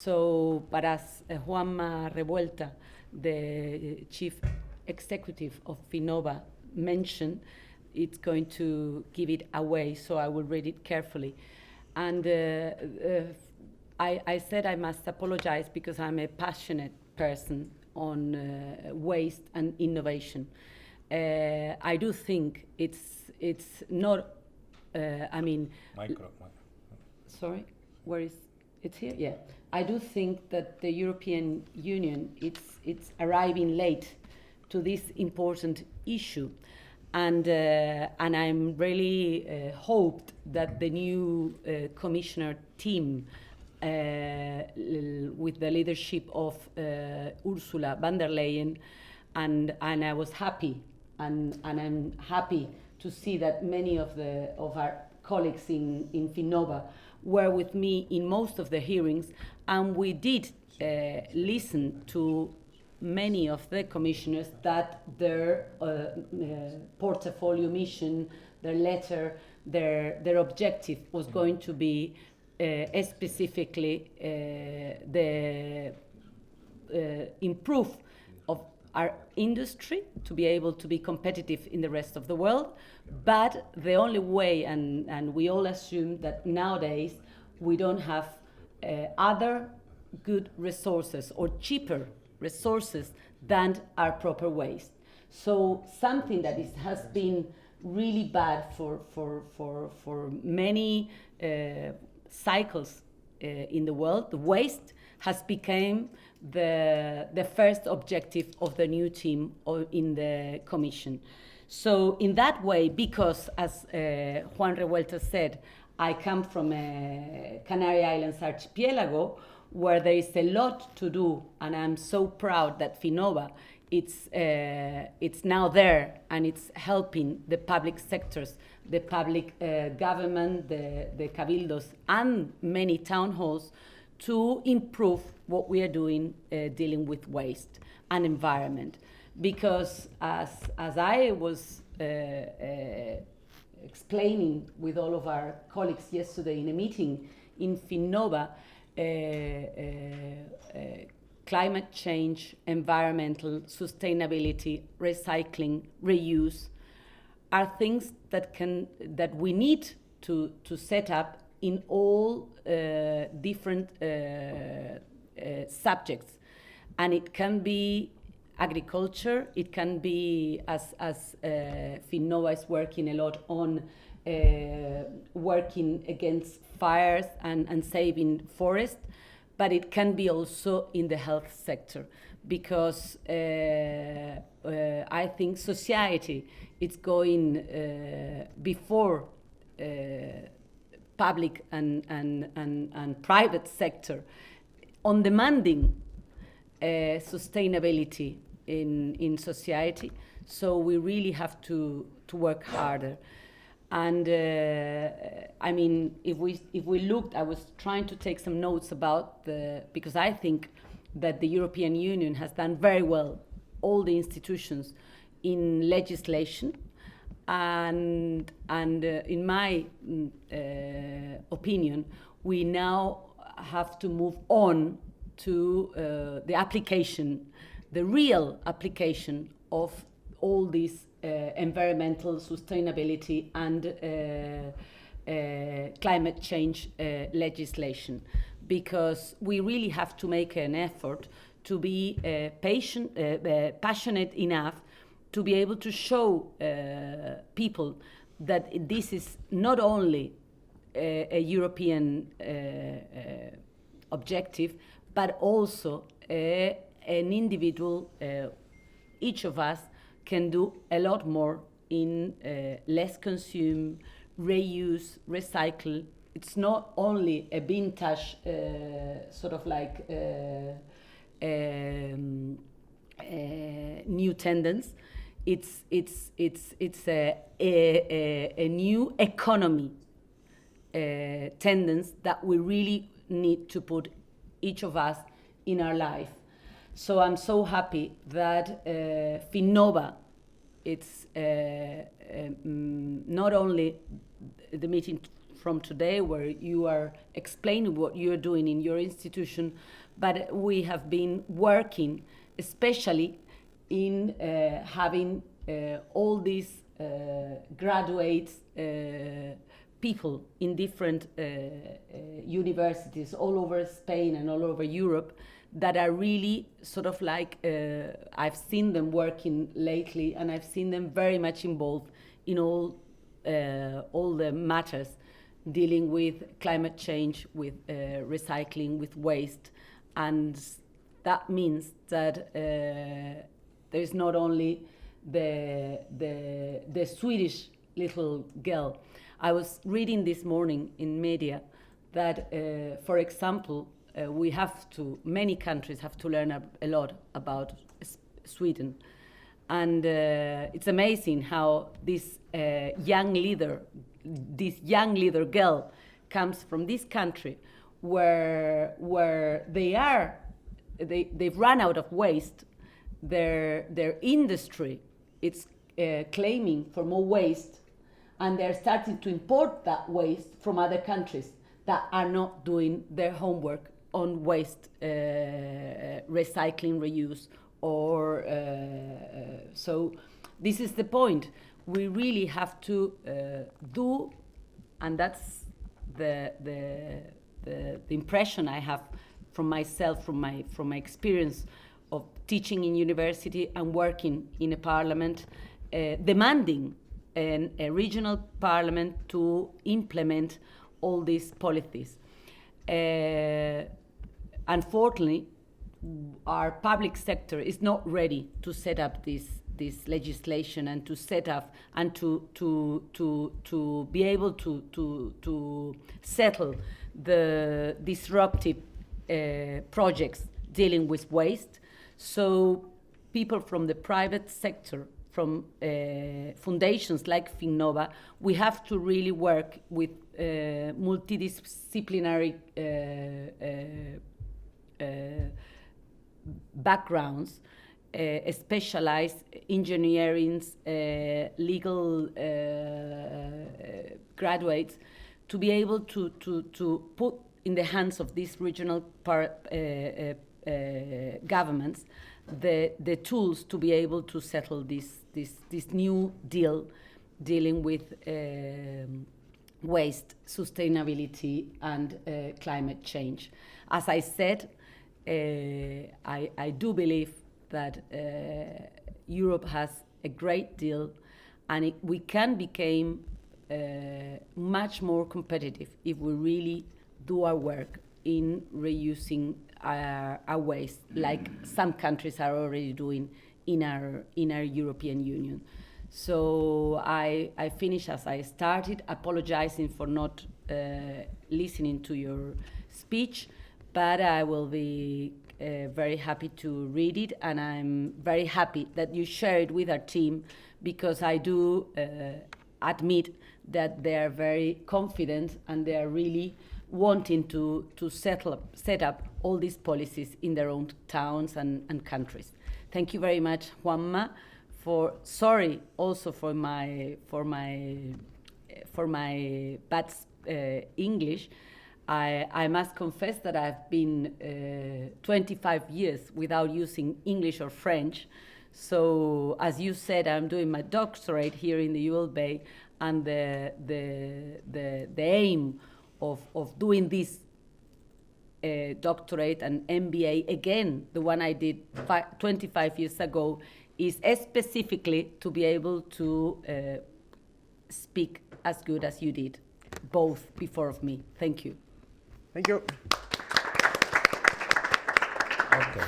So, but as Juanma Revuelta, the chief executive of Finnova, mentioned, it's going to give it away, so I will read it carefully. And I said I must apologize because I'm a passionate person on waste and innovation. I do think it's not. I mean. Micro. Sorry, where is it's here? Yeah, I do think that the European Union it's arriving late to this important issue, and I'm really hoped that the new commissioner team, with the leadership of Ursula von der Leyen, and I was happy, and I'm happy to see that many of our colleagues in Finnova were with me in most of the hearings, and we did listen to many of the commissioners that their portfolio mission, their letter, their objective was going to be specifically the improve of our industry to be able to be competitive in the rest of the world. But the only way, and we all assume that nowadays we don't have other good resources or cheaper resources than our proper waste. So something that has been really bad for many cycles in the world, the waste has become the first objective of the new team in the Commission. So in that way, because as Juan Revuelta said, I come from a Canary Islands archipelago where there is a lot to do, and I'm so proud that Finnova it's now there and it's helping the public sectors, the public government, the cabildos, and many town halls to improve what we are doing dealing with waste and environment. Because as I was explaining with all of our colleagues yesterday in a meeting in Finnova, climate change, environmental, sustainability, recycling, reuse are things that we need to set up in all different subjects. And it can be agriculture, it can be, as Finnova is working a lot on working against fires and saving forests, but it can be also in the health sector, because I think society is going before public and private sector on demanding sustainability in society. So we really have to work harder. And I mean, if we looked, I was trying to take some notes about because I think that the European Union has done very well, all the institutions, in legislation, and in my opinion, we now have to move on to the application, the real application of all these environmental sustainability and climate change legislation, because we really have to make an effort to be passionate enough to be able to show people that this is not only a European objective, but also an individual, each of us can do a lot more in less consume, reuse, recycle. It's not only a vintage sort of like new tendency. It's a new economy tendency that we really need to put each of us in our life. So I'm so happy that Finnova, it's not only the meeting from today, where you are explaining what you're doing in your institution, but we have been working especially in having all these graduates, people in different universities all over Spain and all over Europe that are really sort of like, I've seen them working lately, and I've seen them very much involved in all the matters dealing with climate change, with recycling, with waste. And that means that there is not only the Swedish little girl. I was reading this morning in media that, for example, many countries have to learn a lot about Sweden. And it's amazing how this young leader girl comes from this country where they've run out of waste. Their industry is claiming for more waste, and they're starting to import that waste from other countries that are not doing their homework on waste recycling, reuse, or so this is the point. We really have to do, and that's the impression I have from myself, from my experience of teaching in university and working in a parliament, demanding a regional parliament to implement all these policies. Unfortunately, our public sector is not ready to set up this legislation and to set up and to be able to settle the disruptive projects dealing with waste. So people from the private sector, from foundations like Finnova, we have to really work with multidisciplinary backgrounds, specialized engineering, legal graduates, to be able to put in the hands of these regional governments the tools to be able to settle this new dealing with waste, sustainability, and climate change. As I said, I do believe that Europe has a great deal, and we can become much more competitive if we really do our work in reusing our waste, like some countries are already doing in our European Union. So I finish as I started, apologizing for not listening to your speech, but I will be very happy to read it, and I'm very happy that you share it with our team, because I do admit that they are very confident and they are really wanting to set up all these policies in their own towns and countries. Thank you very much, Juanma. Sorry also for my bad English. I must confess that I've been 25 years without using English or French. So, as you said, I'm doing my doctorate here in the Europea, and the aim of doing this doctorate and MBA, again, the one I did 25 years ago, is specifically to be able to speak as good as you did, both before of me. Thank you. Thank you. Okay.